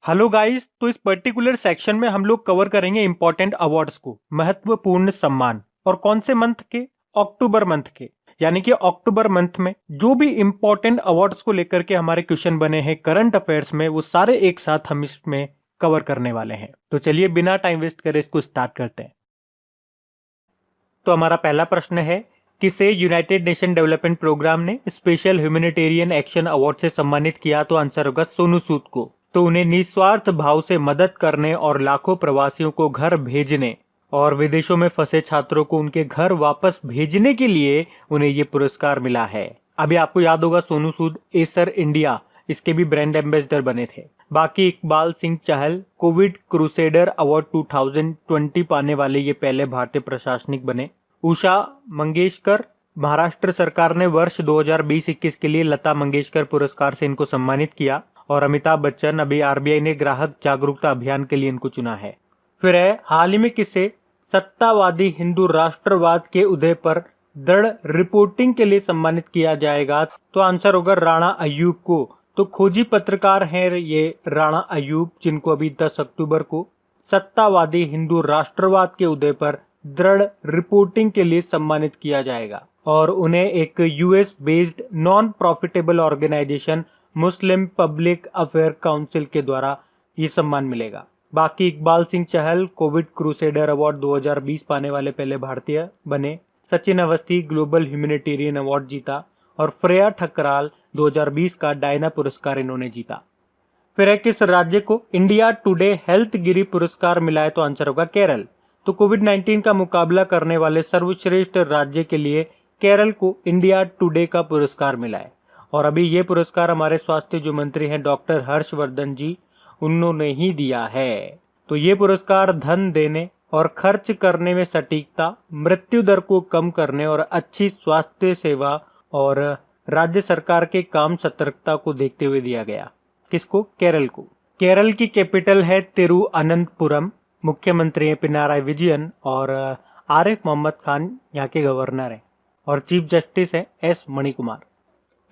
Hello guys, तो इस particular section में हम लोग कवर करेंगे इंपॉर्टेंट अवार्ड्स को, महत्वपूर्ण सम्मान। और कौन से मंथ के? अक्टूबर मंथ के। यानी कि अक्टूबर मंथ में जो भी इंपॉर्टेंट अवार्ड्स को लेकर के हमारे क्वेश्चन बने हैं करंट अफेयर्स में, वो सारे एक साथ हम इसमें कवर करने वाले हैं। तो चलिए बिना टाइम वेस्ट करे इसको स्टार्ट करते हैं। तो हमारा पहला प्रश्न है, किसे यूनाइटेड नेशन डेवलपमेंट प्रोग्राम ने स्पेशल ह्यूमैनिटेरियन एक्शन अवार्ड से सम्मानित किया? तो आंसर होगा सोनू सूद को। तो उन्हें निस्वार्थ भाव से मदद करने और लाखों प्रवासियों को घर भेजने और विदेशों में फंसे छात्रों को उनके घर वापस भेजने के लिए उन्हें ये पुरस्कार मिला है। अभी आपको याद होगा सोनू सूद एसर इंडिया, इसके भी ब्रांड एम्बेसडर बने थे। बाकी Iqbal Singh Chahal covid crusader award 2020 पाने वाले ये पहले भारतीय प्रशासनिक बने। उषा मंगेशकर, महाराष्ट्र सरकार ने वर्ष 2020-21 के लिए लता मंगेशकर पुरस्कार से इनको सम्मानित किया। और अमिताभ बच्चन, अभी आरबीआई ने ग्राहक जागरूकता अभियान के लिए इनको चुना है। फिर है, हाल ही में किसे सत्तावादी हिंदू राष्ट्रवाद के उदय पर दृढ़ रिपोर्टिंग के लिए सम्मानित किया जाएगा? तो आंसर होगा राणा अय्यूब को। तो खोजी पत्रकार हैं ये राणा अय्यूब, जिनको अभी 10 अक्टूबर को सत्तावादी हिंदू राष्ट्रवाद के उदय पर दृढ़ रिपोर्टिंग के लिए सम्मानित किया जाएगा। और उन्हें एक US based non profitable organization Muslim public affair council के द्वारा ये सम्मान मिलेगा। बाकी Iqbal Singh Chahal covid crusader award 2020 पाने वाले पहले भारतीय बने। Sachin Awasthi global humanitarian award जीता। और फ्रेया ठकराल 2020 का डायना पुरस्कार इन्होंने जीता। फिर है, किस राज्य को इंडिया टुडे हेल्थ गिरी पुरस्कार मिला है? तो आंसर होगा केरल। तो कोविड-19 का मुकाबला करने वाले सर्वश्रेष्ठ राज्य के लिए केरल को इंडिया टुडे का पुरस्कार मिला है। और अभी ये पुरस्कार हमारे स्वास्थ्य जो मंत्री हैं डॉक्टर हर्षवर्धन जी, उन्होंने ही दिया है। तो ये पुरस्कार धन देने और खर्च करने में सटीकता, मृत्यु दर को कम करने और अच्छी स्वास्थ्य सेवा और राज्य सरकार के काम सतर्कता को देखते हुए दिया गया। किसको? केरल को। केरल की कैपिटल है तिरुअनंतपुरम। मुख्यमंत्री है पिनाराई विजयन और आरिफ मोहम्मद खान यहाँ के गवर्नर हैं। और चीफ जस्टिस है एस मणिकुमार।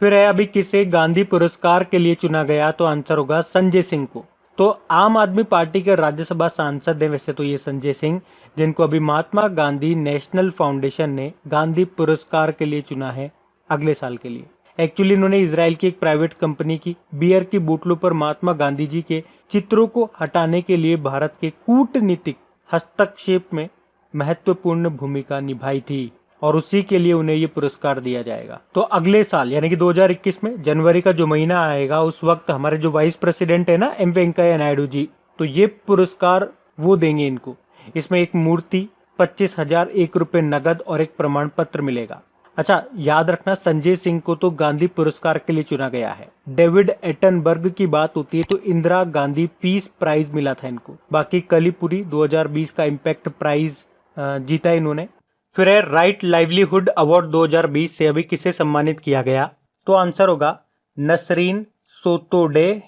फिर है, अभी किसे गांधी पुरस्कार के लिए चुना गया? तो आंसर होगा संजय सिंह को। तो आम आदमी पार्टी के राज्यसभा सांसद हैं वैसे तो ये संजय सिंह, जिनको अभी महात्मा गांधी नेशनल फाउंडेशन ने गांधी पुरस्कार के लिए चुना है अगले साल के लिए। एक्चुअली इन्होंने इजराइल की एक प्राइवेट कंपनी की बियर की बोतलों पर महात्मा गांधी जी के चित्रों को हटाने के लिए भारत के कूटनीतिक हस्तक्षेप में महत्वपूर्ण भूमिका निभाई थी और उसी के लिए उन्हें ये पुरस्कार दिया जाएगा। तो अगले साल यानी कि 2021 में जनवरी का जो महीना आएगा उस वक्त हमारे जो वाइस प्रेसिडेंट है ना एम वेंकैया नायडू जी, तो ये पुरस्कार वो देंगे इनको। इसमें एक मूर्ति, 25,001 रुपए नगद और एक प्रमाण पत्र मिलेगा। अच्छा याद रखना, संजय सिंह को तो गांधी पुरस्कार के लिए चुना गया है। डेविड एटनबर्ग की बात होती है तो इंदिरा गांधी पीस प्राइज मिला था इनको। बाकी कलीपुरी 2020 का इम्पैक्ट प्राइज जीता इन्होंने। फिर है, राइट लाइवलीहुड अवार्ड 2020 से अभी किसे सम्मानित किया गया? तो आंसर होगा नसरीन सोतोडे,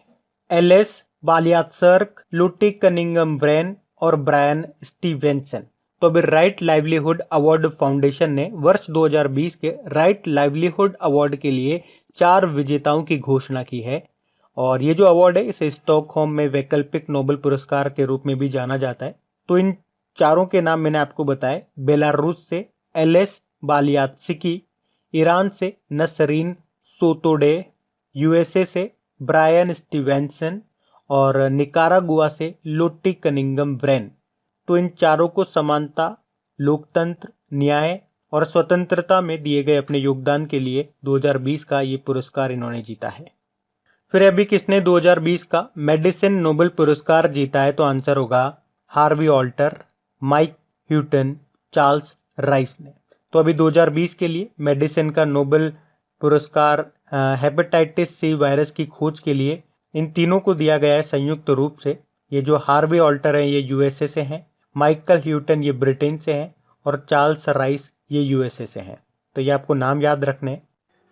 एलएस बालियात्सर्क, लुटी कनिंगम ब्रेन और ब्रायन स्टीवेंसन। तो अभी राइट लाइवलीहुड अवार्ड फाउंडेशन ने वर्ष 2020 के राइट लाइवलीहुड अवार्ड के लिए 4 विजेताओं की घोषणा की है। और ये जो अवार्ड है इसे स्टॉकहोम में वैकल्पिक नोबेल पुरस्कार के रूप में भी जाना जाता है। तो इन चारों के नाम मैंने आपको बताए। बेलारूस से एलएस बालियात्स्की, ईरान से नसरीन सोतोडे, यूएसए से ब्रायन स्टीवेंसन और निकारागुआ से लोटी कनिंगम ब्रेन। तो इन चारों को समानता, लोकतंत्र, न्याय और स्वतंत्रता में दिए गए अपने योगदान के लिए 2020 का ये पुरस्कार इन्होंने जीता है। फिर अभी किसने 2020 का मेडिसिन नोबेल पुरस्कार जीता है? तो आंसर होगा Harvey Alter, Mike Houghton, Charles Rice ने। तो अभी 2020 के लिए मेडिसिन का नोबेल पुरस्कार हेपेटाइटिस सी वायरस की खोज के लिए इन तीनों को दिया गया है संयुक्त रूप से। ये जो हार्वी ऑल्टर है ये यूएसए से हैं, माइकल ह्यूटन ये ब्रिटेन से हैं और चार्ल्स राइस ये यूएसए से हैं। तो ये आपको नाम याद रखने हैं।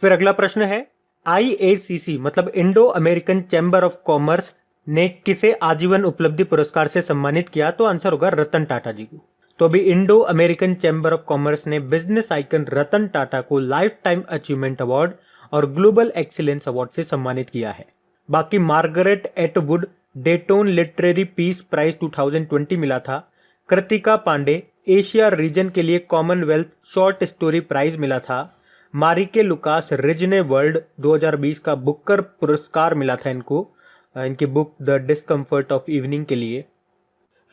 फिर अगला प्रश्न है, आईएसीसी मतलब Indo American chamber of commerce ने किसे आजीवन उपलब्धि पुरस्कार से सम्मानित किया? तो आंसर होगा रतन टाटा जी को। तो अभी Indo American chamber of commerce ने बिजनेस आइकन रतन टाटा को लाइफ टाइम अचीवमेंट अवार्ड और ग्लोबल एक्सीलेंस अवार्ड से सम्मानित किया है। बाकी Margaret Atwood Dayton literary peace prize 2020 मिला था। कृतिका पांडे एशिया रीजन के लिए कॉमनवेल्थ शॉर्ट स्टोरी प्राइज मिला था। मारिके लुकास रिजने वर्ल्ड 2020 का बुकर पुरस्कार मिला था इनको, इनकी book the discomfort of evening के लिए।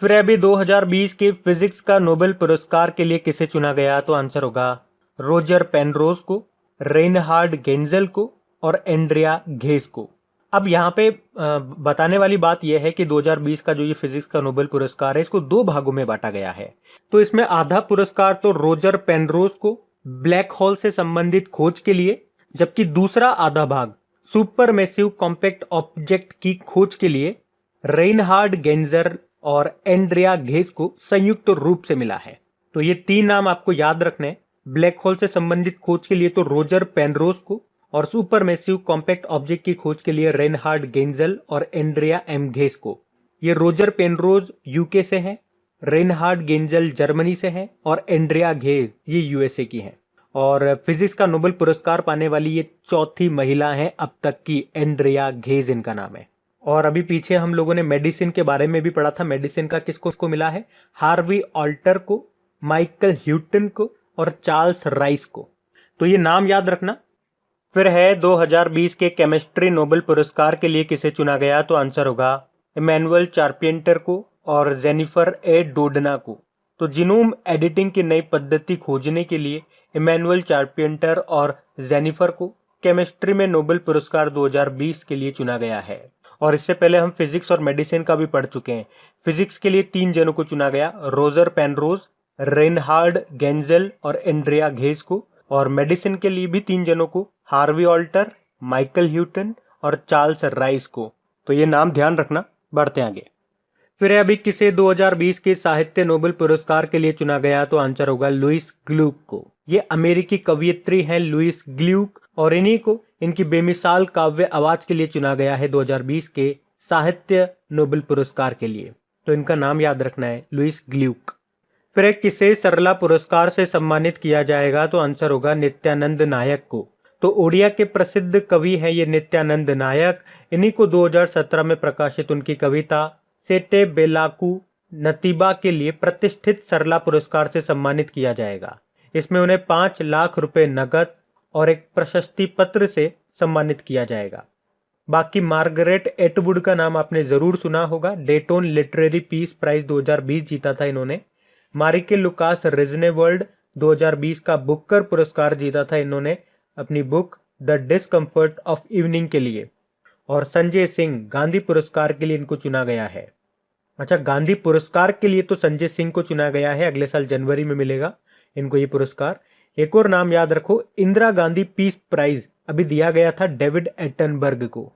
फिर अभी 2020 के फिजिक्स का नोबेल पुरस्कार के लिए किसे चुना गया, तो आंसर होगा रोजर पेनरोज को, रेनहार्ड गेंजेल को और एंड्रिया घेस को। अब यहाँ पे बताने वाली बात यह है कि 2020 का जो ये फिजिक्स का नोबेल पुरस्कार है इसको दो भागों में बांटा गया है। तो इसमें आधा पुरस्कार तो रोजर पेनरोज को ब्लैक होल से संबंधित खोज के लिए, जबकि दूसरा आधा भाग सुपरमेसिव कॉम्पैक्ट ऑब्जेक्ट की खोज के लिए रेनहार्ड गेंजर और एंड्रिया घेस को संयुक्त रूप से मिला है। तो ये तीन नाम आपको याद रखने हैं। ब्लैक होल से संबंधित खोज के लिए तो रोजर पेनरोज को, और सुपरमेसिव कॉम्पैक्ट ऑब्जेक्ट की खोज के लिए रेनहार्ड गेंजल और एंड्रिया एम घेस को। ये रोजर पेनरोज यूके से हैं, रेनहार्ड गेंजल जर्मनी से हैं और एंड्रिया घेस ये यूएसए की हैं। और फिजिक्स का नोबेल पुरस्कार पाने वाली ये चौथी महिला हैं अब तक की, एंड्रिया घेस इनका नाम है। और अभी पीछे हम लोगों ने मेडिसिन के बारे में भी पढ़ा था। मेडिसिन का किसको मिला है, हार्वी ऑल्टर को, माइकल ह्यूटन को और चार्ल्स राइस को। तो ये नाम याद रखना। फिर है 2020 के केमिस्ट्री नोबेल पुरस्कार के लिए किसे चुना गया, तो आंसर होगा इमैनुअल चार्पेंटर को और जेनिफर ए डोडना को। तो जीनोम एडिटिंग की नई पद्धति खोजने के लिए इमैनुअल चार्पेंटर और जेनिफर को केमिस्ट्री में नोबेल पुरस्कार 2020 के लिए चुना गया है। और इससे पहले हम फिजिक्स और मेडिसिन का भी पढ़ चुके हैं। फिजिक्स के लिए 3 जनों को चुना गया, रोजर पेनरोज, रेनहार्ड गेंजेल और एंड्रिया घेस को। और मेडिसिन के लिए भी 3 जनों को, हार्वी ऑल्टर, माइकल ह्यूटन और चार्ल्स राइस को। तो ये नाम ध्यान रखना। बढ़ते आगे। फिर अभी किसे 2020 के साहित्य नोबेल पुरस्कार के लिए चुना गया, तो आंसर होगा लुइस ग्लूक को। ये अमेरिकी कवयित्री हैं लुइस ग्लूक, और इन्हीं को इनकी बेमिसाल काव्य आवाज के लिए चुना गया है 2020 के साहित्य नोबेल पुरस्कार के लिए। तो इनका नाम याद रखना है, लुइस ग्लूक। फिर किसे सरला पुरस्कार से सम्मानित किया जाएगा, तो आंसर होगा नित्यानंद नायक को। तो ओडिया के प्रसिद्ध कवि हैं ये नित्यानंद नायक। इन्हीं को 2017 में प्रकाशित उनकी कविता सेटे बेलाकू नतीबा के लिए प्रतिष्ठित सरला पुरस्कार से सम्मानित किया जाएगा। इसमें उन्हें 5 लाख रुपए नगद और एक प्रशस्ति पत्र से सम्मानित किया जाएगा। बाकी मार्गरेट एटवुड का नाम आपने जरूर सुना होगा। डेटोन लिटरेरी पीस प्राइज 2020 जीता था इन्होंने। मारिके लुकास रिजने वर्ल्ड 2020 का बुकर पुरस्कार जीता था इन्होंने अपनी book the discomfort of evening के लिए। और संजय सिंह गांधी पुरस्कार के लिए इनको चुना गया है। अच्छा, गांधी पुरस्कार के लिए तो संजय सिंह को चुना गया है, अगले साल जनवरी में मिलेगा इनको ये पुरस्कार। एक और नाम याद रखो, इंदिरा गांधी पीस प्राइज अभी दिया गया था डेविड एटनबर्ग को।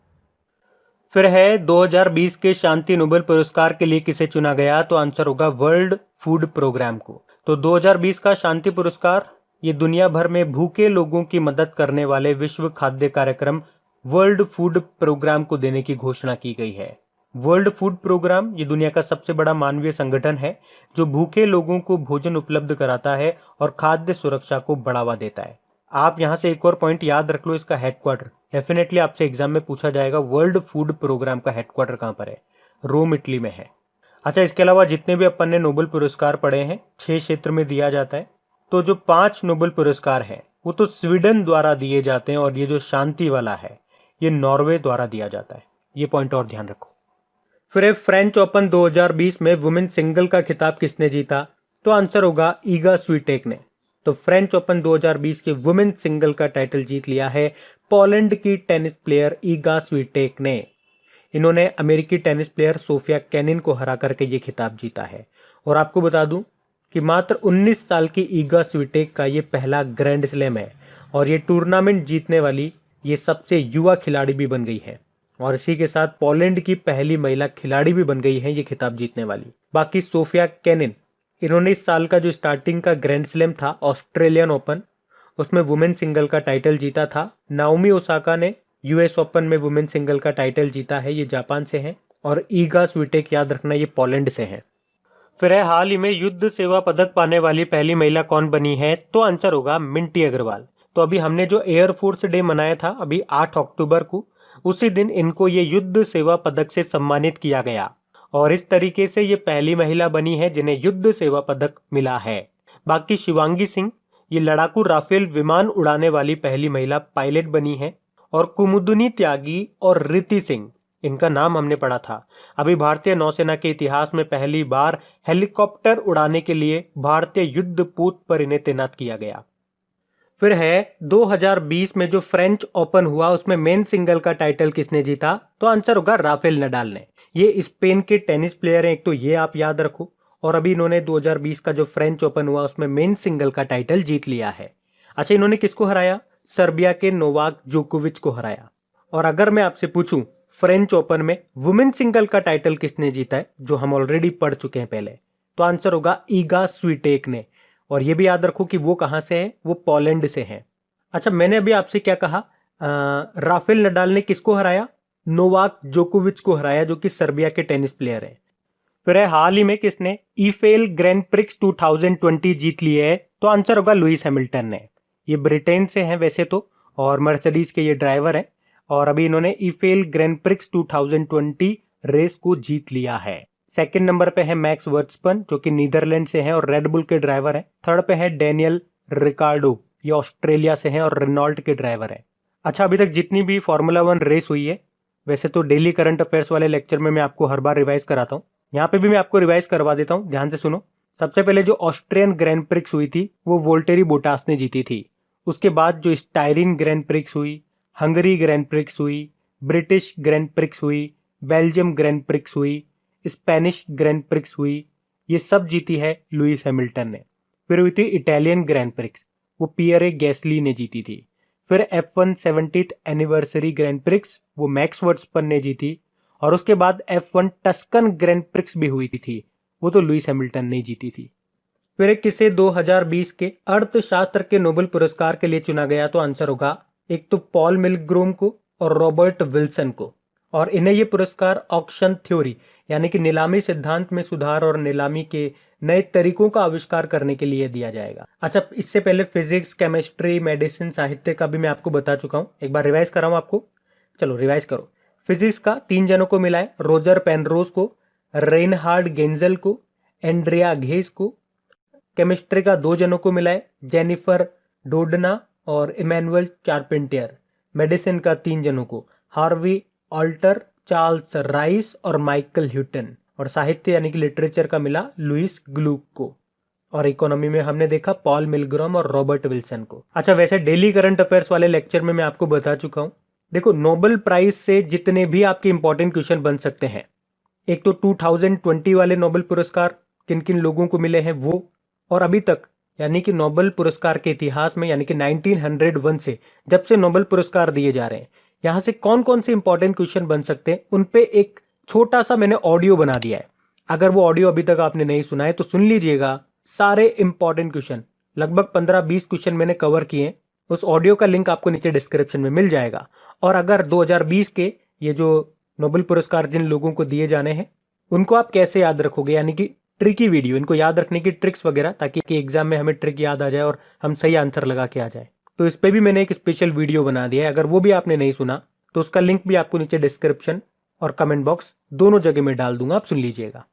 फिर है 2020 के शांति नोबेल पुरस्कार के लिए किसे चुना गया, तो आंसर होगा वर्ल्ड फूड प्रोग्राम को। तो 2020 का शांति पुरस्कार ये दुनिया भर में भूखे लोगों की मदद करने वाले विश्व खाद्य कार्यक्रम वर्ल्ड फूड प्रोग्राम को देने की घोषणा की गई है। वर्ल्ड फूड प्रोग्राम ये दुनिया का सबसे बड़ा मानवीय संगठन है जो भूखे लोगों को भोजन उपलब्ध कराता है और खाद्य सुरक्षा को बढ़ावा देता है। आप यहां से एक और पॉइंट याद रख लो, इसका हेडक्वार्टर डेफिनेटली आपसे एग्जाम में पूछा जाएगा। वर्ल्ड फूड प्रोग्राम का हेडक्वार्टर कहां पर है, रोम इटली में है। अच्छा, इसके अलावा जितने भी अपन ने नोबेल पुरस्कार पढ़े हैं 6 क्षेत्र में दिया जाता है। तो जो 5 नोबेल पुरस्कार है वो तो स्वीडन द्वारा दिए जाते हैं और ये जो शांति वाला है ये नॉर्वे द्वारा दिया जाता है। ये पॉइंट और ध्यान रखो। फिर फ्रेंच ओपन 2020 में वुमेन सिंगल का खिताब किसने जीता, तो आंसर होगा ईगा स्वीटेक ने। तो फ्रेंच ओपन 2020 के वुमेन सिंगल का टाइटल जीत लिया है पोलैंड की टेनिस प्लेयर ईगा स्वीटेक ने। इन्होंने अमेरिकी टेनिस प्लेयर सोफिया केनिन को हरा करके ये खिताब जीता है। और आपको बता दूं कि मात्र 19 साल की ईगा स्वीटेक का ये पहला ग्रैंड स्लैम है और ये टूर्नामेंट जीतने वाली ये सबसे युवा खिलाड़ी भी बन गई है। और इसी के साथ पोलैंड की पहली महिला खिलाड़ी भी बन गई है ये खिताब जीतने वाली। बाकी सोफिया केनिन, इन्होंने इस साल का जो स्टार्टिंग का ग्रैंड स्लैम था ऑस्ट्रेलियन ओपन, उसमें वुमेन सिंगल का टाइटल जीता था। नाओमी ओसाका ने यूएस ओपन में वुमेन सिंगल का टाइटल जीता है, ये जापान से हैं। और ईगा स्वीटेक याद रखना ये पोलैंड से हैं। फिर है हाल ही में युद्ध सेवा पदक पाने वाली पहली महिला कौन बनी है, तो आंसर होगा मिंटी अग्रवाल। तो अभी हमने जो एयरफोर्स डे मनाया था अभी 8 अक्टूबर को, उसी दिन इनको ये युद्ध सेवा पदक से सम्मानित किया गया और इस तरीके से ये पहली महिला बनी है जिन्हें युद्ध सेवा पदक मिला है। बाकी शिवांगी सिंह ये लड़ाकू राफेल विमान उड़ाने वाली पहली महिला पायलट बनी है और कुमुदुनी त्यागी और रिति सिंह, इनका नाम हमने पढ़ा था। अभी भारतीय नौसेना के इतिहास में पहली बार हेलीकॉप्टर उड़ाने के लिए भारतीय युद्धपोत पर इन्हें तैनात किया गया। फिर है 2020 में जो फ्रेंच ओपन हुआ उसमें मेन सिंगल का टाइटल किसने जीता? तो आंसर होगा राफेल नडाल ने। ये स्पेन के टेनिस प्लेयर हैं, एक तो ये आप याद रखो। और अभी इन्होंने 2020 का जो फ्रेंच ओपन हुआ उसमें मेन सिंगल का टाइटल जीत लिया है। अच्छा, इन्होंने किसको हराया? सर्बिया के नोवाक जोकोविच को हराया। और अगर मैं आपसे पूछूं फ्रेंच ओपन में वुमेन सिंगल का टाइटल किसने जीता है, जो हम ऑलरेडी पढ़ चुके हैं पहले, तो आंसर होगा ईगा स्वीटेक ने। और ये भी याद रखो कि वो कहां से है, वो पोलैंड से है। अच्छा, मैंने अभी आपसे क्या कहा? राफेल नडाल ने किसको हराया? नोवाक जोकोविच को हराया, जो कि सर्बिया के टेनिस प्लेयर है। फिर है हाल ही में किसने ईफेल ग्रैंड प्रिक्स 2020 जीत ली है? तो आंसर होगा लुइस हैमिल्टन ने। ये ब्रिटेन से हैं वैसे तो, और मर्सिडीज के ये ड्राइवर हैं, और अभी इन्होंने ईफेल ग्रैंड प्रिक्स 2020 रेस को जीत लिया है। सेकंड नंबर पे है मैक्स वर्स्टपन, जो कि नीदरलैंड से हैं और रेडबुल के ड्राइवर हैं। थर्ड पे है डेनियल रिकार्डो, ये ऑस्ट्रेलिया से हैं और रेनॉल्ट के ड्राइवर हैं। अच्छा, अभी तक जितनी भी फार्मूला 1 रेस हुई है, वैसे तो डेली करंट अफेयर्स वाले लेक्चर में मैं आपको हर बार रिवाइज कराता हूँ, यहाँ पे भी मैं आपको रिवाइज करवा देता हूँ, ध्यान से सुनो। सबसे पहले जो ऑस्ट्रियन ग्रैंड प्रिक्स हुई थी वो वोल्टेरी बोटास ने जीती थी। उसके बाद जो स्टायरिन ग्रैंड प्रिक्स हुई, हंगरी ग्रैंड प्रिक्स हुई, ब्रिटिश ग्रैंड प्रिक्स हुई, बेल्जियम ग्रैंड प्रिक्स हुई, स्पेनिश ग्रैंड प्रिक्स हुई, ये सब जीती है लुइस हैमिल्टन ने। फिर हुई थी इटालियन ग्रैंड प्रिक्स, वो पियरे गैसली ने जीती थी। फिर F1 70th anniversary grand prix, वो मैक्स वर्स्टपन ने जीती। और उसके बाद F1 टस्कन ग्रैंड प्रिक्स भी हुई थी, वो तो लुइस हैमिल्टन ने जीती थी। फिर किसे 2020 के अर्थशास्त्र के नोबेल पुरस्कार के लिए चुना गया? तो आंसर होगा एक तो पॉल मिलग्रोम को और रॉबर्ट विल्सन को। और इन्हें ये पुरस्कार ऑक्शन थ्योरी यानी कि नीलामी सिद्धांत में सुधार और नीलामी के नए तरीकों का आविष्कार करने के लिए दिया जाएगा। अच्छा, इससे पहले फिजिक्स, केमिस्ट्री, मेडिसिन, साहित्य का भी मैं आपको बता चुका हूं, एक बार रिवाइज कराऊं आपको। चलो रिवाइज करो। फिजिक्स का 3 जनों को मिला है, रोजर पेनरोज को, रेनहार्ड गेंजल को, एंड्रिया घेस को। केमिस्ट्री का 2 जनों को मिला है, जेनिफर डोडना और इमैनुअल चार्पेंटियर। मेडिसिन का 3 जनों को, हार्वी ऑल्टर, चार्ल्स राइस और माइकल ह्यूटन। और साहित्य यानी कि लिटरेचर का मिला लुइस ग्लूक को। और इकोनॉमी में हमने देखा पॉल मिलग्रोम और रॉबर्ट विल्सन को। अच्छा, वैसे डेली करंट अफेयर्स वाले लेक्चर में मैं आपको बता चुका हूं। देखो, नोबेल प्राइज से जितने भी आपके इंपॉर्टेंट क्वेश्चन बन सकते हैं, एक तो 2020 वाले नोबेल पुरस्कार किन किन लोगों को मिले हैं वो, और अभी तक यानी कि नोबेल पुरस्कार के इतिहास में यानी कि 1901 से जब से नोबेल पुरस्कार दिए जा रहे हैं, यहां से कौन कौन से इंपॉर्टेंट क्वेश्चन बन सकते हैं, उन पे एक छोटा सा मैंने ऑडियो बना दिया है। अगर वो ऑडियो अभी तक आपने नहीं सुना है तो सुन लीजिएगा। सारे इंपॉर्टेंट क्वेश्चन, लगभग 15-20 क्वेश्चन मैंने कवर किए हैं। उस ऑडियो का लिंक आपको नीचे डिस्क्रिप्शन में मिल जाएगा। और अगर 2020 के ये जो नोबेल पुरस्कार जिन लोगों को दिए जाने हैं उनको आप कैसे याद रखोगे, यानी कि ट्रिकी वीडियो, इनको याद रखने की ट्रिक्स वगैरह, ताकि एग्जाम में हमें ट्रिक याद आ जाए और हम सही आंसर लगा के आ जाए, तो इस पे भी मैंने एक स्पेशल वीडियो बना दिया है। अगर वो भी आपने नहीं सुना तो उसका लिंक भी आपको नीचे डिस्क्रिप्शन और कमेंट बॉक्स दोनों जगह में डाल दूंगा, आप सुन लीजिएगा।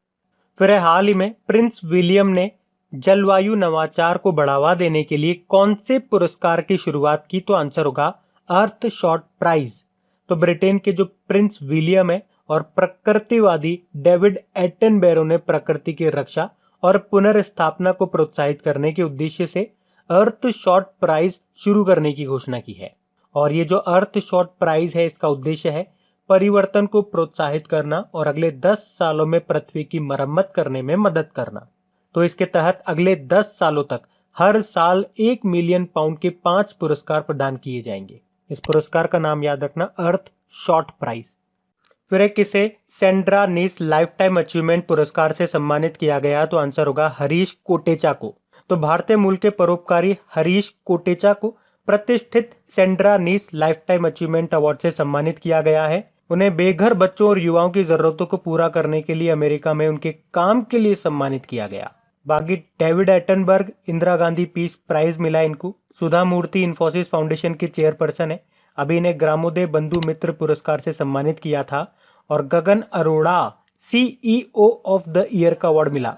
फिर हाल ही में प्रिंस विलियम ने जलवायु नवाचार को बढ़ावा देने के लिए कौन से पुरस्कार की शुरुआत की? तो आंसर होगा अर्थ शॉट प्राइज। तो ब्रिटेन के जो प्रिंस विलियम है और प्रकृतिवादी डेविड एटनबेरो ने प्रकृति की रक्षा और पुनर्स्थापना को प्रोत्साहित करने के उद्देश्य से अर्थ शॉट प्राइज शुरू करने की घोषणा की है। और ये जो अर्थ शॉट प्राइज है, इसका उद्देश्य है परिवर्तन को प्रोत्साहित करना और अगले 10 सालों में पृथ्वी की मरम्मत करने में मदद करना। तो इसके तहत अगले 10 सालों तक हर साल 1 मिलियन पाउंड के 5 पुरस्कार प्रदान किए जाएंगे। इस पुरस्कार का नाम याद रखना, अर्थ शॉट प्राइज। फिर एक किसे सेंड्रा नीस लाइफ टाइम अचीवमेंट पुरस्कार से सम्मानित किया गया? तो आंसर होगा हरीश कोटेचा को। तो भारतीय मूल के परोपकारी हरीश कोटेचा को प्रतिष्ठित सेंड्रा नीस लाइफ टाइम अचीवमेंट अवार्ड से सम्मानित किया गया है। उन्हें बेघर बच्चों और युवाओं की जरूरतों को पूरा करने के लिए अमेरिका में उनके काम के लिए सम्मानित किया गया। बाकी David Attenborough Indira Gandhi Peace Prize मिला इनको। सुधा मूर्ति इन्फोसिस फाउंडेशन की चेयरपर्सन है। अभी इन्हें ग्रामोदय बंधु मित्र पुरस्कार से सम्मानित किया था। और Gagan Arora CEO of the year का अवार्ड मिला।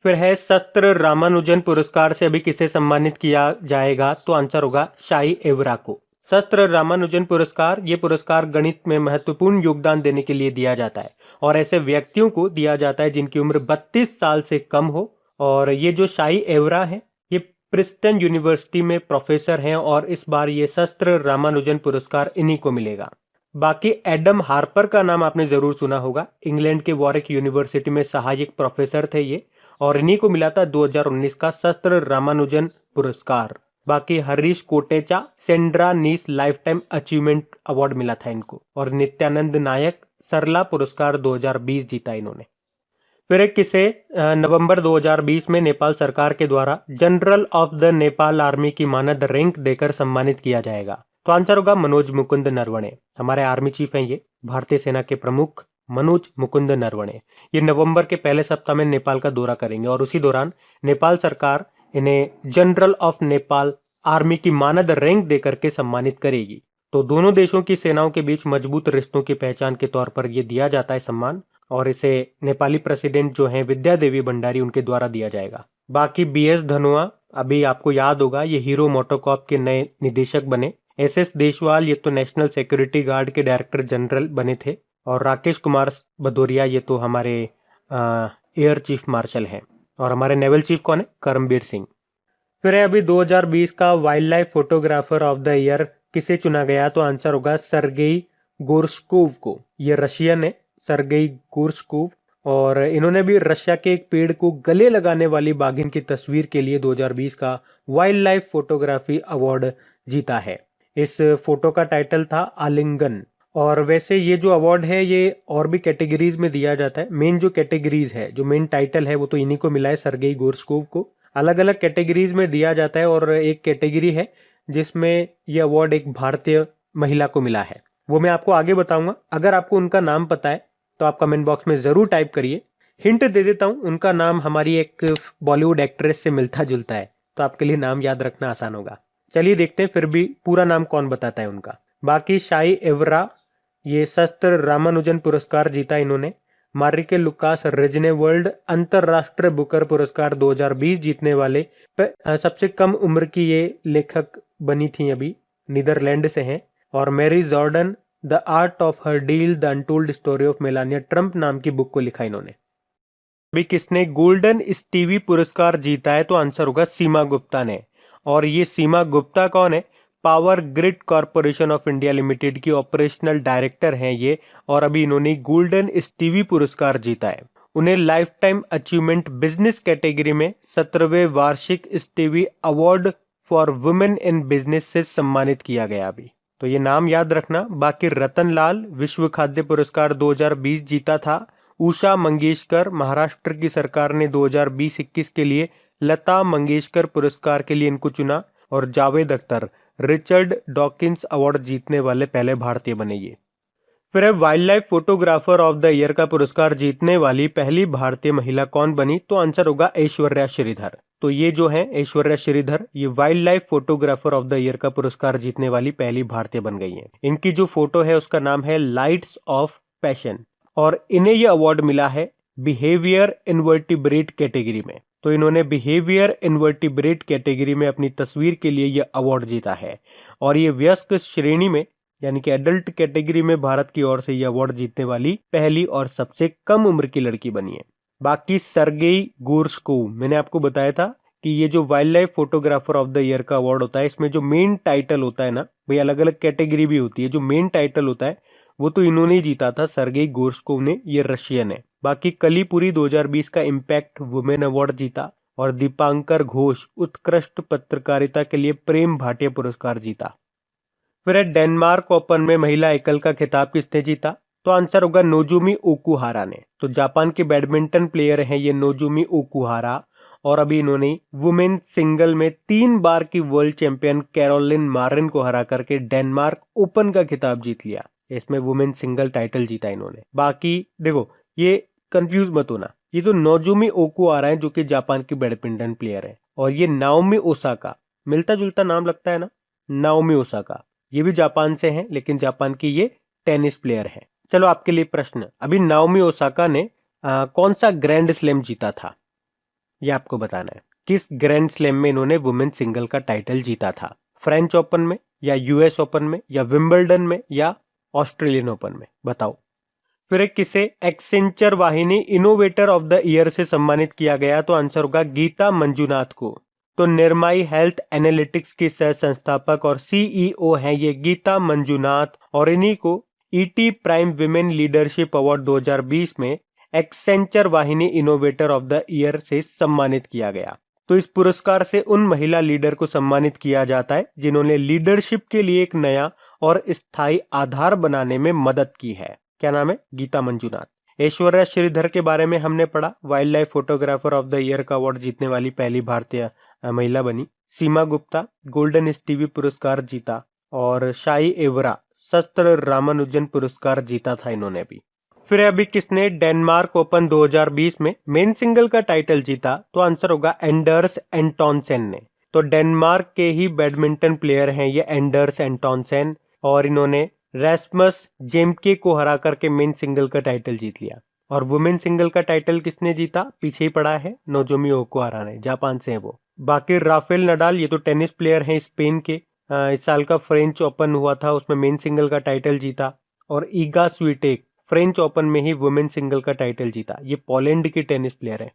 फिर है शस्त्र रामानुजन पुरस्कार से अभी किसे सम्मानित किया जाएगा, तो आंसर होगा शाही एवरा को। शस्त्र रामानुजन पुरस्कार, ये पुरस्कार गणित में महत्वपूर्ण योगदान देने के लिए दिया जाता है और ऐसे व्यक्तियों को दिया जाता है जिनकी उम्र 32 साल से कम हो। और ये जो शाही एवरा है ये प्रिंसटन यूनिवर्सिटी में प्रोफेसर हैं और इस बार ये शस्त्र रामानुजन पुरस्कार इन्हीं को मिलेगा। बाकी एडम हार्पर का नाम आपने जरूर सुना होगा। इंग्लैंड के वॉरिक यूनिवर्सिटी में सहायक प्रोफेसर थे ये और इन्हीं को मिला था 2019 का शस्त्र रामानुजन पुरस्कार। बाकी हरीश कोटेचा सेंड्रा नीस लाइफ टाइम अचीवमेंट अवार्ड मिला था इनको। और नित्यानंद नायक सरला पुरस्कार 2020 जीता इन्होंने। फिर एक किसे नवंबर 2020 में नेपाल सरकार के द्वारा general of the Nepal army की मानद रैंक देकर सम्मानित किया जाएगा, तो आंसर होगा मनोज मुकुंद नरवणे। हमारे आर्मी चीफ हैं ये, भारतीय सेना के प्रमुख मनोज मुकुंद नरवणे। ये नवंबर के पहले सप्ताह में नेपाल का दौरा करेंगे और उसी दौरान नेपाल सरकार इन्हें जनरल ऑफ नेपाल आर्मी की मानद रैंक देकर के सम्मानित करेगी। तो दोनों देशों की सेनाओं के बीच मजबूत रिश्तों की पहचान के तौर पर यह दिया जाता है सम्मान और इसे नेपाली प्रेसिडेंट जो हैं विद्या देवी भंडारी उनके द्वारा दिया जाएगा। बाकी BS धनोआ, अभी आपको याद होगा ये हीरो मोटोकॉर्प के नए निदेशक बने। SS देशवाल ये तो नेशनल सिक्योरिटी गार्ड के डायरेक्टर जनरल बने थे और राकेश कुमार भदौरिया ये तो हमारे एयर चीफ मार्शल हैं। और हमारे नेवल चीफ कौन है? करमबीर सिंह। फिर है अभी 2020 का wild life photographer of the year किसे चुना गया, तो आंसर होगा सर्गेई गोर्शकोव को। ये रशियन है सर्गेई गोर्शकोव और इन्होंने भी रशिया के एक पेड़ को गले लगाने वाली बाघिन की तस्वीर के लिए 2020 का वाइल्ड लाइफ फोटोग्राफी अवार्ड जीता है। इस फोटो का टाइटल था आलिंगन। और वैसे ये जो अवार्ड है ये और भी कैटेगरीज में दिया जाता है। मेन जो कैटेगरीज है, जो मेन टाइटल है वो तो इन्हीं को मिला है, सर्गेई गोर्शकोव को। अलग अलग कैटेगरीज में दिया जाता है और एक कैटेगरी है जिसमें ये अवार्ड एक भारतीय महिला को मिला है, वो मैं आपको आगे बताऊंगा। अगर आपको उनका नाम पता है तो आप कमेंट बॉक्स में जरूर टाइप करिए। हिंट दे देता हूं, उनका नाम हमारी एक बॉलीवुड एक्ट्रेस से मिलता जुलता है, तो आपके लिए नाम याद रखना आसान होगा। चलिए देखते हैं फिर भी पूरा नाम कौन बताता है उनका। बाकी शाही एवरा, ये शस्त्र रामानुजन पुरस्कार जीता इन्होंने। मारिके लुकास रिजने वर्ल्ड अंतरराष्ट्रीय बुकर पुरस्कार 2020 जीतने वाले सबसे कम उम्र की ये लेखक बनी थी, अभी नीदरलैंड से हैं। और Mary Jordan The Art of Her Deal The Untold Story of Melania Trump नाम की बुक को लिखा इन्होंने। अभी किसने गोल्डन स्टीवी पुरस्कार जीता है, तो आंसर होगा सीमा गुप्ता ने। और ये सीमा गुप्ता कौन है? Power grid corporation of India limited की ऑपरेशनल डायरेक्टर हैं ये और अभी इन्होंने गोल्डन स्टीवी पुरस्कार जीता है। उन्हें life time achievement business category में 17वें वार्षिक Stevie award for women in business से सम्मानित किया गया अभी, तो ये नाम याद रखना। बाकी रतन लाल विश्व खाद्य पुरस्कार 2020 जीता था। उषा मंगेशकर, महाराष्ट्र की सरकार ने 2020-21 के लिए लता मंगेशकर पुरस्कार के लिए इनको चुना। और Javed Akhtar Richard Dawkins award जीतने वाले पहले भारतीय बने ये। फिर है wild life photographer of the year का पुरस्कार जीतने वाली पहली भारतीय महिला कौन बनी, तो आंसर होगा ऐश्वर्या श्रीधर। तो ये जो है ऐश्वर्या श्रीधर, ये wild life photographer of the year का पुरस्कार जीतने वाली पहली भारतीय बन गई हैं। इनकी जो फोटो है उसका नाम है लाइट्स ऑफ पैशन और इन्हें यह अवार्ड मिला है बिहेवियर इनवर्टिब्रेट कैटेगरी में। तो इन्होंने बिहेवियर इनवर्टिब्रेट कैटेगरी में अपनी तस्वीर के लिए यह अवार्ड जीता है और ये वयस्क श्रेणी में यानी कि एडल्ट कैटेगरी में भारत की ओर से यह अवार्ड जीतने वाली पहली और सबसे कम उम्र की लड़की बनी है। बाकी सर्गेई गोर्शकोव, मैंने आपको बताया था कि ये जो wild life photographer of the year का अवार्ड होता है इसमें जो मेन टाइटल होता है ना भाई, अलग अलग कैटेगरी भी होती है, जो मेन टाइटल होता है वो तो इन्होंने ही जीता था, सर्गेई गोर्शकोव ने। ये रशियन है। बाकी कलीपुरी 2020 का इम्पैक्ट वुमेन अवार्ड जीता और दीपांकर घोष उत्कृष्ट पत्रकारिता के लिए प्रेम भाटिया पुरस्कार जीता। फिर डेनमार्क ओपन में महिला एकल का खिताब किसने जीता, तो आंसर होगा नोजोमी ओकुहारा ने। तो जापान के बैडमिंटन प्लेयर हैं ये नोजोमी ओकुहारा और अभी इन्होंने वुमेन सिंगल में 3 बार की वर्ल्ड चैंपियन कैरोलिन मारिन को हरा करके डेनमार्क ओपन का खिताब जीत लिया। इसमें वुमेन सिंगल टाइटल जीता इन्होंने। बाकी देखो ये कंफ्यूज मत होना, ये तो नोजोमी ओकुहारा है जो कि जापान की बैडमिंटन प्लेयर है और ये नाओमी ओसाका, मिलता जुलता नाम लगता है ना, नाओमी ओसाका, ये भी जापान से हैं, लेकिन जापान की ये टेनिस प्लेयर है। चलो आपके लिए प्रश्न, अभी नाओमी ओसाका ने कौन सा ग्रैंड स्लैम जीता था, ये आपको बताना है। किस ग्रैंड स्लैम में इन्होंने वुमेन सिंगल का टाइटल जीता था? फ्रेंच ओपन में, या यूएस ओपन में, या विंबलडन में, या ऑस्ट्रेलियन ओपन में? बताओ। फिर एक किसे एक्सेंचर वाहिनी इनोवेटर ऑफ द ईयर से सम्मानित किया गया? तो आंसर होगा गीता मंजुनाथ को। तो निर्माई हेल्थ एनालिटिक्स की सह संस्थापक और सीईओ हैं ये गीता मंजुनाथ, और इन्हीं को ET prime women leadership award 2020 में एक्सेंचर वाहिनी इनोवेटर ऑफ द ईयर से सम्मानित किया गया। तो इस पुरस्कार से उन महिला लीडर को सम्मानित किया जाता है जिन्होंने लीडरशिप के लिए एक नया और स्थायी आधार बनाने में मदद की है। क्या नाम है? गीता मंजुनाथ। ऐश्वर्या श्रीधर के बारे में हमने पढ़ा, wild life photographer of the year का अवार्ड जीतने वाली पहली भारतीय महिला बनी। सीमा गुप्ता गोल्डन स्टीवी पुरस्कार जीता, और शाई एवरा शस्त्र रामानुजन पुरस्कार जीता था इन्होंने भी। फिर अभी किसने डेनमार्क ओपन 2020 में मेन सिंगल का टाइटल जीता? तो आंसर होगा एंडर्स एंटोनसेन ने। तो डेनमार्क के ही बैडमिंटन प्लेयर हैं ये एंडर्स एंटोनसेन, और इन्होंने रैस्मस जेमके को हरा करके मेन सिंगल का टाइटल जीत लिया। और वुमेन सिंगल का टाइटल किसने जीता? पीछे ही पड़ा है, नोजोमी ओकुहारा ने, जापान से है वो। बाकी राफेल नडाल, ये तो टेनिस प्लेयर हैं स्पेन के, इस साल का फ्रेंच ओपन हुआ था उसमें मेन सिंगल का टाइटल जीता। और ईगा स्वीटेक फ्रेंच ओपन में ही वुमेन सिंगल का टाइटल जीता, ये पोलैंड की टेनिस प्लेयर है।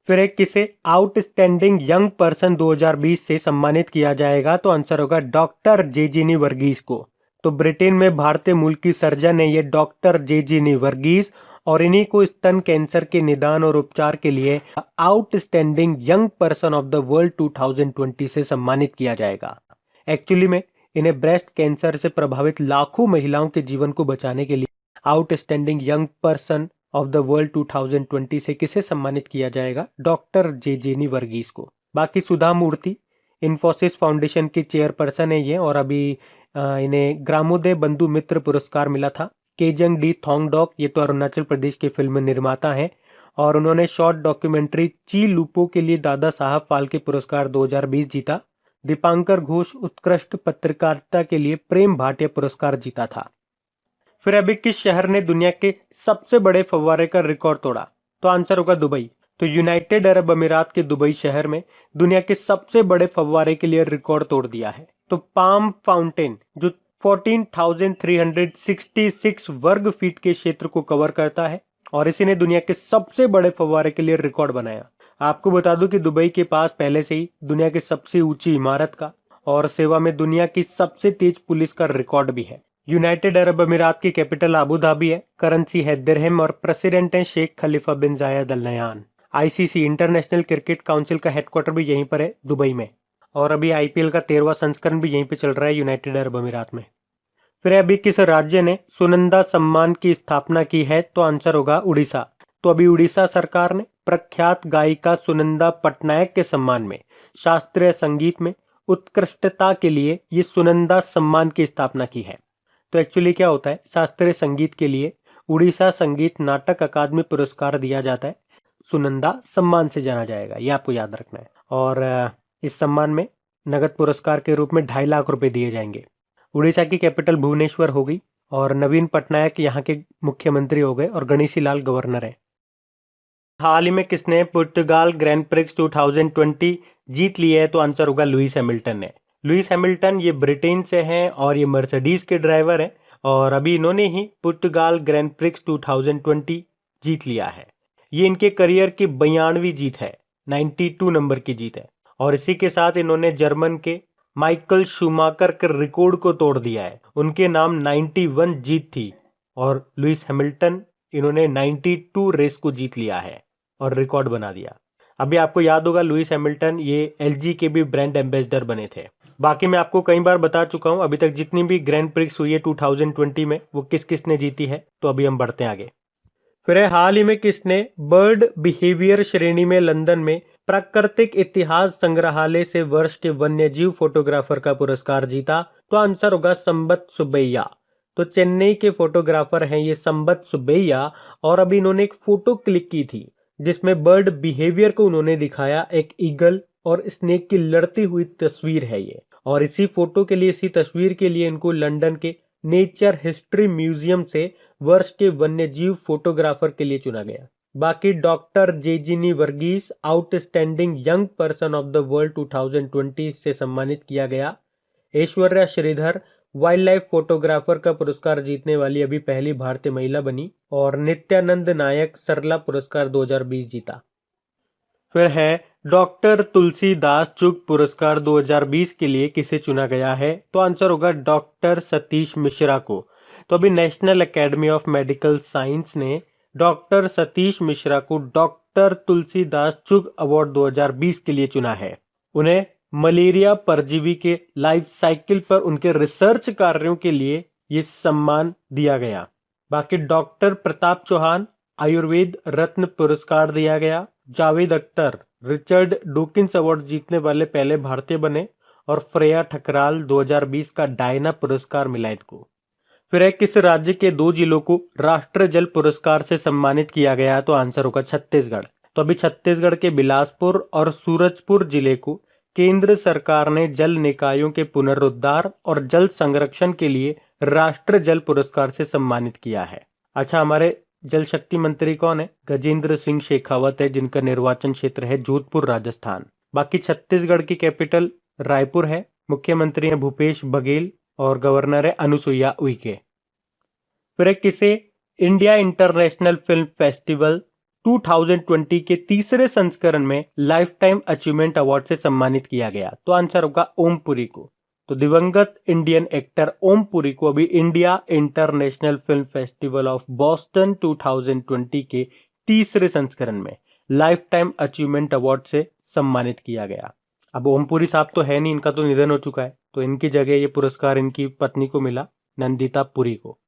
फिर एक किसे आउटस्टैंडिंग यंग पर्सन 2020 से सम्मानित किया जाएगा? तो आंसर होगा डॉक्टर जेजिनी वर्गीस को। तो ब्रिटेन में भारतीय मूल की सर्जन है ये डॉक्टर जेजिनी वर्गीस, और इन्हीं को स्तन कैंसर के निदान और उपचार के लिए outstanding young person of the world 2020 से सम्मानित किया जाएगा। एक्चुअली में इन्हें ब्रेस्ट कैंसर से प्रभावित लाखों महिलाओं के जीवन को बचाने के लिए outstanding young person of the world 2020 से किसे सम्मानित किया जाएगा? डॉक्टर जेजेनी वर्गीस को। बाकी सुधा मूर्ति इन्फोसिस फाउंडेशन की चेयरपर्सन है ये, और अभी इन्हें ग्रामोदय बंधु मित्र पुरस्कार मिला था। केजंग डी थोंगडॉक, ये तो अरुणाचल प्रदेश के फिल्म निर्माता हैं, और उन्होंने शॉर्ट डॉक्यूमेंट्री ची लुपो के लिए दादा साहब फाल्के पुरस्कार 2020 जीता। दीपांकर घोष उत्कृष्ट पत्रकारिता के लिए प्रेम भाटिया पुरस्कार जीता था। फिर अभी किस शहर ने दुनिया के सबसे बड़े फव्वारे का रिकॉर्ड तोड़ा? तो आंसर होगा दुबई। तो यूनाइटेड अरब अमीरात के दुबई शहर में दुनिया के सबसे बड़े फव्वारे के लिए रिकॉर्ड तोड़ दिया है। तो पाम फाउंटेन जो 14,366 वर्ग फीट के क्षेत्र को कवर करता है, और इसी ने दुनिया के सबसे बड़े फव्वारे के लिए रिकॉर्ड बनाया। आपको बता दूं कि दुबई के पास पहले से ही दुनिया की सबसे ऊंची इमारत का और सेवा में दुनिया की सबसे तेज पुलिस का रिकॉर्ड भी है। यूनाइटेड अरब अमीरात की कैपिटल अबू धाबी है, करेंसी है दिरहम, और प्रेसिडेंट है Sheikh Khalifa bin Zayed Al Nahyan. ICC International Cricket Council का हेडक्वार्टर भी यहीं पर है दुबई में, और अभी आईपीएल का 13वां संस्करण भी यहीं पे चल रहा है यूनाइटेड अरब अमीरात में। फिर अभी किस राज्य ने सुनंदा सम्मान की स्थापना की है? तो आंसर होगा उड़ीसा। तो अभी उड़ीसा सरकार ने प्रख्यात गायिका सुनंदा पटनायक के सम्मान में शास्त्रीय संगीत में उत्कृष्टता के लिए ये सुनंदा सम्मान की स्थापना की है। तो एक्चुअली क्या होता है, शास्त्रीय संगीत के लिए उड़ीसा संगीत नाटक अकादमी पुरस्कार दिया जाता है, सुनंदा सम्मान से जाना जाएगा, ये आपको याद रखना है। और इस सम्मान में नगद पुरस्कार के रूप में 2.5 लाख रुपए दिए जाएंगे। उड़ीसा की कैपिटल भुवनेश्वर हो गई, और नवीन पटनायक यहाँ के मुख्यमंत्री हो गए, और गणेशी लाल गवर्नर है। हाल ही में किसने पुर्तगाल ग्रैंड प्रिक्स 2020 जीत लिया है? तो आंसर होगा लुइस हैमिल्टन ने। लुइस हैमिल्टन ये ब्रिटेन से हैं, और ये मर्सिडीज के ड्राइवर हैं, और अभी इन्होंने ही पुर्तगाल ग्रैंड प्रिक्स 2020 जीत लिया है। ये इनके करियर की 92वीं जीत है, 92 नंबर की जीत है, और इसी के साथ इन्होंने जर्मन के माइकल शूमाकर के रिकॉर्ड को तोड़ दिया है। उनके नाम 91 जीत थी, और लुइस हैमिल्टन इन्होंने 92 रेस को जीत लिया है और रिकॉर्ड बना दिया। अभी आपको याद होगा लुइस हैमिल्टन ये एलजी के भी ब्रांड एम्बेसडर बने थे। बाकी मैं आपको कई बार बता चुका हूं अभी तक जितनी भी ग्रैंड प्रिक्स हुई है 2020 में वो किस किस ने जीती है। तो अभी हम बढ़ते हैं आगे। फिर हाल ही में किसने बर्ड बिहेवियर श्रेणी में लंदन में प्राकृतिक इतिहास संग्रहालय से वर्ष के वन्यजीव फोटोग्राफर का पुरस्कार जीता? तो आंसर होगा संबत सुब्बैया। तो चेन्नई के फोटोग्राफर हैं ये संबत सुब्बैया, और अभी इन्होंने एक फोटो क्लिक की थी जिसमें बर्ड बिहेवियर को उन्होंने दिखाया। एक ईगल और स्नेक की लड़ती हुई तस्वीर है ये, और इसी फोटो के लिए, इसी तस्वीर के लिए इनको लंदन के नेचर हिस्ट्री म्यूजियम से वर्ष के वन्यजीव फोटोग्राफर के लिए चुना गया। बाकी doctor Jejini Varghese outstanding young person of the world 2020 से सम्मानित किया गया। Aishwarya Sridhar wild life photographer का पुरस्कार जीतने वाली अभी पहली भारतीय महिला बनी। और नित्यानंद नायक सरला पुरस्कार 2020 जीता। फिर है डॉक्टर तुलसीदास चुग पुरस्कार 2020 के लिए किसे चुना गया है? तो आंसर होगा डॉक्टर सतीश मिश्रा को। तो अभी national academy of medical science ने डॉक्टर सतीश मिश्रा को डॉक्टर तुलसीदास चुग अवार्ड 2020 के लिए चुना है। उन्हें मलेरिया परजीवी के लाइफ साइकिल पर उनके रिसर्च कार्यों के लिए ये सम्मान दिया गया। बाकी डॉक्टर प्रताप चौहान आयुर्वेद रत्न पुरस्कार दिया गया। Javed Akhtar Richard Dawkins award जीतने वाले पहले भारतीय बने। और फ्रेया ठकराल 2020 का डायना पुरस्कार मिला इनको। फिर है किस राज्य के 2 जिलों को राष्ट्रीय जल पुरस्कार से सम्मानित किया गया? तो आंसर होगा छत्तीसगढ़। तो अभी छत्तीसगढ़ के बिलासपुर और सूरजपुर जिले को केंद्र सरकार ने जल निकायों के पुनरुद्धार और जल संरक्षण के लिए राष्ट्रीय जल पुरस्कार से सम्मानित किया है। अच्छा, हमारे जल शक्ति मंत्री कौन है? गजेंद्र सिंह शेखावत है, जिनका निर्वाचन क्षेत्र है जोधपुर राजस्थान। बाकी छत्तीसगढ़ की कैपिटल रायपुर है। मुख्यमंत्री है भूपेश बघेल और गवर्नर है अनुसुईया उइके। फिर किसे इंडिया इंटरनेशनल फिल्म फेस्टिवल 2020 के तीसरे संस्करण में लाइफ टाइम अचीवमेंट अवार्ड से सम्मानित किया गया? तो आंसर होगा ओम पुरी को। तो दिवंगत इंडियन एक्टर ओम पुरी को अभी India international film festival of Boston 2020 के तीसरे संस्करण में लाइफ टाइम अचीवमेंट अवार्ड से सम्मानित किया गया। अब ओम पुरी साहब तो है नहीं, इनका तो निधन हो चुका है, तो इनकी जगह ये पुरस्कार इनकी पत्नी को मिला, नंदिता पुरी को।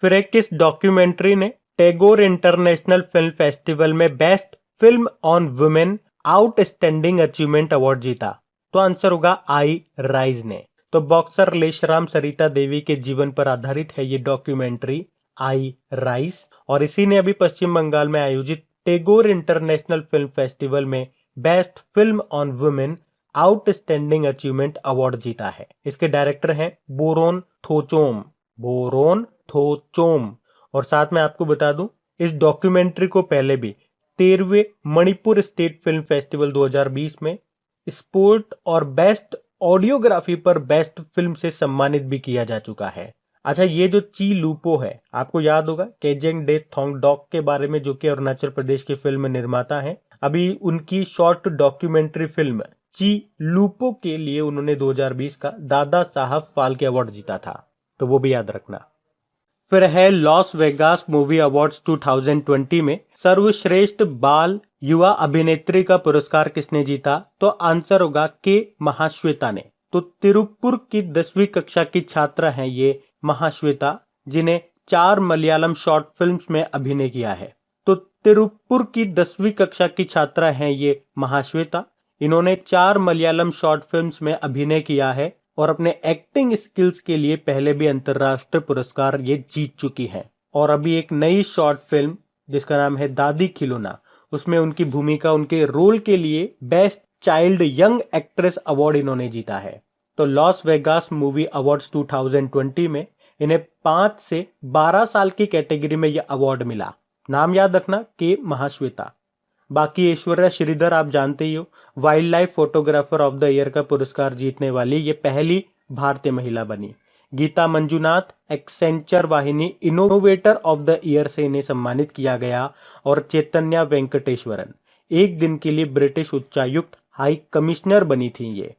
फिर एक किस डॉक्यूमेंट्री ने टैगोर इंटरनेशनल फिल्म फेस्टिवल में best film on women outstanding achievement award जीता? तो आंसर होगा आई राइज ने। तो बॉक्सर लेशराम सरिता देवी के जीवन पर आधारित है ये डॉक्यूमेंट्री आई राइज। और इसी ने अभी पश्चिम बंगाल में आयोजित टैगोर इंटरनेशनल फिल्म फेस्टिवल में best film on women outstanding achievement award जीता है। इसके डायरेक्टर हैं बोरोन थोचोम। और साथ में आपको बता दूं, इस डॉक्यूमेंट्री को पहले भी 13वें मणिपुर स्टेट फिल्म फेस्टिवल 2020 में स्पोर्ट और बेस्ट ऑडियोग्राफी पर बेस्ट फिल्म से सम्मानित भी किया जा चुका है। अच्छा, ये जो ची लूपो है, आपको याद होगा केजेंग डे थोंगडॉक के बारे में, जो कि अरुणाचल प्रदेश के फिल्म निर्माता हैं। अभी उनकी शॉर्ट डॉक्यूमेंट्री फिल्म ची लूपो के लिए उन्होंने 2020 का दादा साहब फाल्के अवार्ड जीता था, तो वो भी याद रखना। फिर है लॉस वेगास मूवी अवार्ड्स 2020 में सर्वश्रेष्ठ बाल युवा अभिनेत्री का पुरस्कार किसने जीता? तो आंसर होगा के महाश्वेता ने। तो तिरुप्पुर की 10वीं कक्षा की छात्रा हैं ये महाश्वेता, जिन्हें 4 मलयालम शॉर्ट फिल्म्स में अभिनय किया है। तो तिरुप्पुर की 10वीं कक्षा की छात्रा हैं ये महाश्वेता। इन्होंने 4 मलयालम शॉर्ट फिल्म्स में अभिनय किया है और अपने एक्टिंग स्किल्स के लिए पहले भी अंतर्राष्ट्रीय पुरस्कार ये जीत चुकी हैं। और अभी एक नई शॉर्ट फिल्म जिसका नाम है दादी खिलौना, उसमें उनकी भूमिका, उनके रोल के लिए best child young actress award इन्होंने जीता है। तो लॉस वेगास मूवी अवार्ड्स 2020 में इन्हें 5 से 12 साल की कैटेगरी में यह अवार्ड मिला। नाम याद रखना, के महाश्वेता। बाकी ऐश्वर्या श्रीधर आप जानते ही हो, wild life photographer of the year का पुरस्कार जीतने वाली ये पहली भारतीय महिला बनी। गीता मंजुनाथ एक्सेंचर वाहिनी इनोवेटर ऑफ द ईयर से इन्हें सम्मानित किया गया। और चैतन्या वेंकटेश्वरन 1 दिन के लिए ब्रिटिश उच्चायुक्त हाई कमिश्नर बनी थी ये।